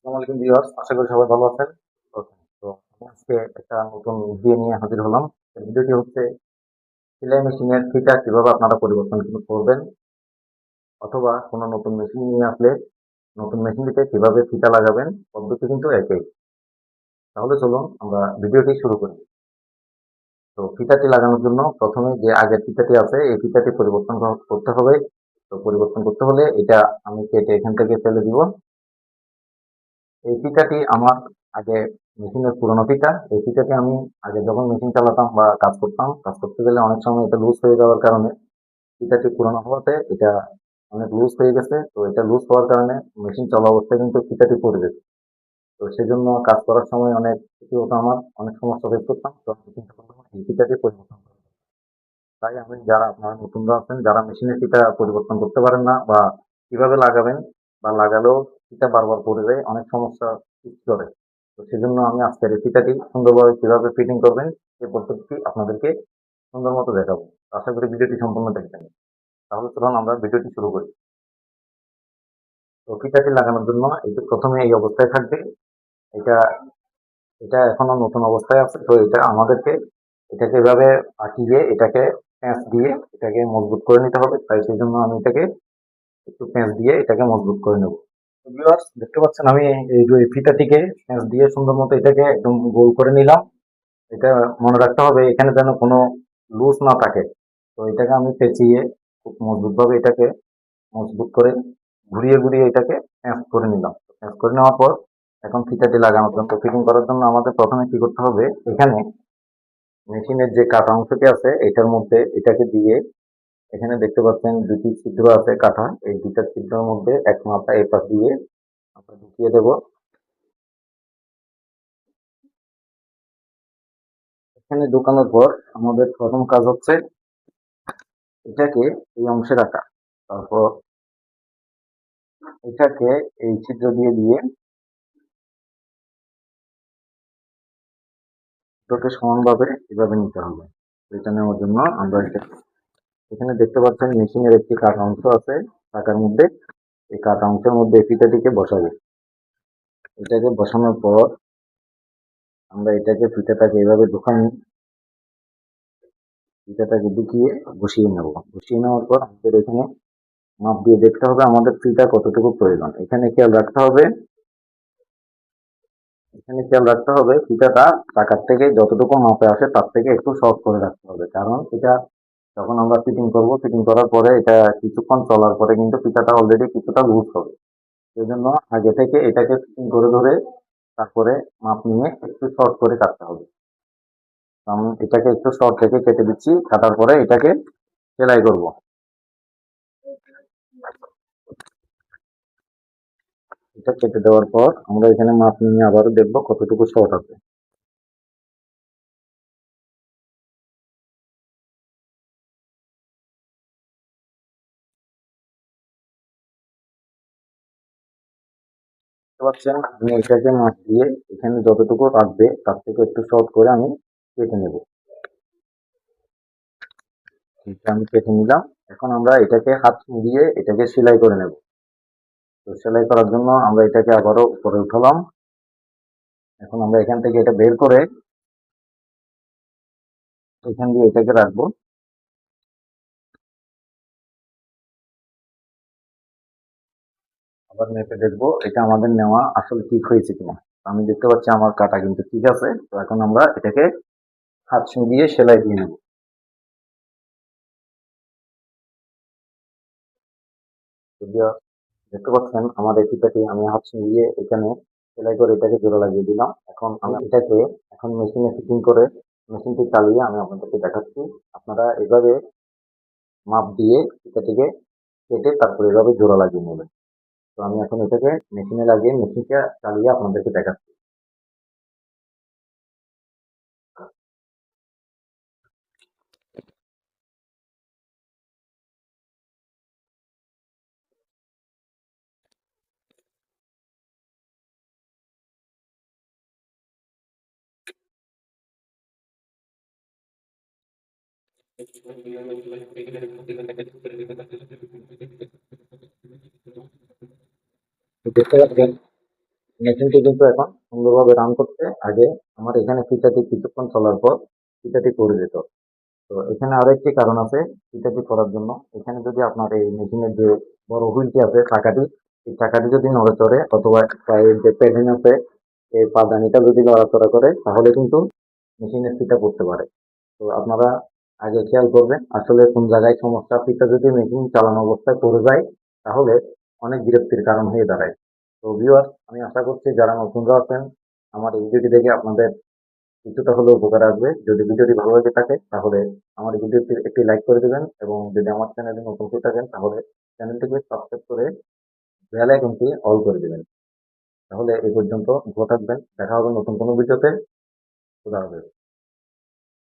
আসসালামু আলাইকুম ভিউয়ার্স, আশা করি সবাই ভালো আছেন। ওকে, তো আমি আজকে একটা নতুন ভিডিও নিয়ে হাজির হলাম। এই ভিডিওটি হচ্ছে সেলাই মেশিনের ফিতা কিভাবে আপনারা পরিবর্তন করবেন, অথবা কোনো নতুন মেশিন নিয়ে আসলে নতুন মেশিনটিতে কিভাবে ফিতা লাগাবেন। পদ্ধতি কিন্তু একই। তাহলে চলুন আমরা ভিডিওটি শুরু করি। তো ফিতাটি লাগানোর জন্য প্রথমে যে আগের ফিতাটি আছে এই ফিতাটি পরিবর্তন করতে হবে। তো পরিবর্তন করতে হলে এটা আমি কেটে এখান থেকে ফেলে দিব। এই ফিতাটি আমার আগে মেশিনের পুরোনো ফিতা। এই ফিতাটি আমি আগে যখন মেশিন চালাতাম বা কাজ করতাম, কাজ করতে গেলে অনেক সময় এটা লুজ হয়ে যাওয়ার কারণে ফিতাটি পুরোনো হওয়াতে এটা অনেক লুজ হয়ে গেছে। তো এটা লুজ হওয়ার কারণে মেশিন চলা অবস্থায় কিন্তু ফিতাটি পড়ে যেত। তো সেজন্য কাজ করার সময় অনেক ক্ষতি হতো, আমার অনেক সমস্যা ফেস করতাম। তো আমি চিন্তা করলাম এই ফিতাটি পরিবর্তন করবো। তাই আমি যারা আপনারা নতুনরা আছেন, যারা মেশিনের ফিতা পরিবর্তন করতে পারেন না বা কিভাবে লাগাবেন, বা লাগালেও ফিতা বারবার পড়ে যায়, অনেক সমস্যা সৃষ্টি করে। তো সেজন্য আমি আজকের এই ফিতাটি সুন্দরভাবে কিভাবে ফিটিং করবেন এই পদ্ধতিটি আপনাদেরকে সুন্দর মতো দেখাবো। আশা করি ভিডিওটি সম্পূর্ণ দেখবেন। তাহলে চলুন আমরা ভিডিওটি শুরু করি। তো ফিতাটি লাগানোর জন্য এই যে প্রথমে এই অবস্থায় থাকবে, এটা এটা এখনো নতুন অবস্থায় আছে। তো এটা আমাদেরকে এটাকে এভাবে আঁকিয়ে এটাকে প্যাঁচ দিয়ে এটাকে মজবুত করে নিতে হবে। তাই সেই জন্য আমি এটাকে একটু প্যাঁচ দিয়ে এটাকে মজবুত করে নেব। তো ভিউয়ার্স, দেখতে পাচ্ছেন আমি এই যে ফিতাটিকে প্যাঁচ দিয়ে সুন্দর মতো এটাকে একদম গোল করে নিলাম। এটা মনে রাখতে হবে এখানে যেন কোনো লুজ না থাকে। তো এটাকে আমি পেঁচিয়ে খুব মজবুত ভাবে এটাকে মজবুত করে ঘুরিয়ে ঘুরিয়ে এটাকে প্যাঁচ করে নিলাম। প্যাঁচ করে নেওয়ার পর এখন ফিতাটি লাগানোর জন্য, ফিটিং করার জন্য আমাদের প্রথমে কি করতে হবে, এখানে মেশিনের যে কাটা অংশটি আছে এটার মধ্যে এটাকে দিয়ে, এখানে দেখতে পাচ্ছেন দুটি ছিদ্র আছে কাটা, এই দুটা ছিদ্রের মধ্যে এক মাথা এই পাশ দিয়ে আমরা ঢুকিয়ে দেব। এখানে ঢুকানোর পর আমাদের প্রথম কাজ হচ্ছে এটাকে এই অংশে রাখা। তারপর এটাকে এই ছিদ্র দিয়ে দিয়ে দুটোকে সমানভাবে এভাবে নিতে হবে। এটা নেওয়ার জন্য আমরা এখানে দেখতে পাচ্ছেন মেশিনের একটি কাটা অংশ আছে চাকার মধ্যে। এই কাটা অংশের মধ্যে এই ফিতাটিকে বসাবে। এটাকে বসানোর পর আমরা এটাকে ফিতাটাকে এইভাবে ফিতাটাকে ঢুকিয়ে বসিয়ে নেব। বসিয়ে নেওয়ার পর আমাদের এখানে মাপ দিয়ে দেখতে হবে আমাদের ফিতা কতটুকু প্রয়োজন। এখানে খেয়াল রাখতে হবে ফিতাটা চাকার থেকে যতটুকু মাপে আসে তার থেকে একটু শর্ট করে রাখতে হবে। কারণ এটা যখন আমরা ফিটিং করব, ফিটিং করার পরে এটা কিছুক্ষণ চলার পরে কিন্তু ফিতাটা অলরেডি কিছুটা লুজ হবে। সেই জন্য আগে থেকে এটাকে ফিটিং করে ধরে তারপরে মাপ নিয়ে একটু শর্ট করে কাটতে হবে। তো আমি এটাকে একটু শর্ট থেকে কেটে দিচ্ছি, কাটার পরে এটাকে সেলাই করব। এটা কেটে দেওয়ার পর আমরা এখানে মাপ নিয়ে আবারও দেখবো কতটুকু শর্ট আছে। দেখতে পাচ্ছেন আমি এটাকে মাপ দিয়ে এখানে যতটুকু রাখবে তার থেকে একটু শর্ট করে আমি কেটে নেব। এটা আমি কেটে নিলাম। এখন আমরা এটাকে হাত দিয়ে এটাকে সেলাই করে নেব। তো সেলাই করার জন্য আমরা এটাকে আবারও উপরে উঠালাম। এখন আমরা এখান থেকে এটা বের করে এখান দিয়ে এটাকে রাখবো। আবার মেপে দেখবো এটা আমাদের নেওয়া আসলে ঠিক হয়েছে কিনা। আমি দেখতে পাচ্ছি আমার কাটা কিন্তু ঠিক আছে। তো এখন আমরা এটাকে হাত দিয়ে সেলাই দিয়ে নেব। যদিও দেখতে পাচ্ছেন আমার এই ফিতাটি আমি হাত দিয়ে এখানে সেলাই করে এটাকে জোড়া লাগিয়ে দিলাম। এখন আমি এটাকে এখন মেশিনে ফিটিং করে মেশিনটি চালিয়ে আমি আপনাদেরকে দেখাচ্ছি। আপনারা এভাবে মাপ দিয়ে ফিতাটিকে কেটে তারপরে এভাবে জোড়া লাগিয়ে নেবেন। তো আমি এখন এটাকে মেশিনে লাগিয়ে মেশিনটা চালিয়ে আপনাদেরকে দেখাচ্ছি। তো দেখতে পাচ্ছেন মেশিনটি কিন্তু এখন সুন্দরভাবে রান করতে আগে আমার এখানে ফিচারটি কিছুক্ষণ চলার পর ফিচারটি করে দিত। তো এখানে আরো একটি কারণ আছে ফিচারটি করার জন্য। এখানে যদি আপনার এই মেশিনের যে বড় হুইলটি আছে চাকাটি, এই চাকাটি যদি নড়ে চড়ে অথবা পায়ের যে প্যাডিং আছে এই পাদানিটা যদি নড়াচড়া করে তাহলে কিন্তু মেশিনের ফিতা পড়তে পারে। তো আপনারা আগে খেয়াল করবেন আসলে কোন জায়গায় সমস্যা। ফিতা যদি মেশিন চালানো অবস্থায় পড়ে যায় তাহলে অনেক বিরক্তির কারণ হয়ে দাঁড়ায়। তো ভিউয়ার্স, আমি আশা করছি যারা নতুনরা আছেন আমার এই ভিডিওটি দেখে আপনাদের কিছুটা হলেও উপকার আসবে। যদি ভিডিওটি ভালো লেগে থাকে তাহলে আমার এই ভিডিওটি একটি লাইক করে দেবেন এবং যদি আমার চ্যানেলে নতুন হয়ে থাকেন তাহলে চ্যানেলটিকে সাবস্ক্রাইব করে বেল আইকনটি অল করে দেবেন। তাহলে এই পর্যন্ত ভালো থাকবেন, দেখা হবে নতুন কোনো ভিডিওতে। খুদা হাফেজ।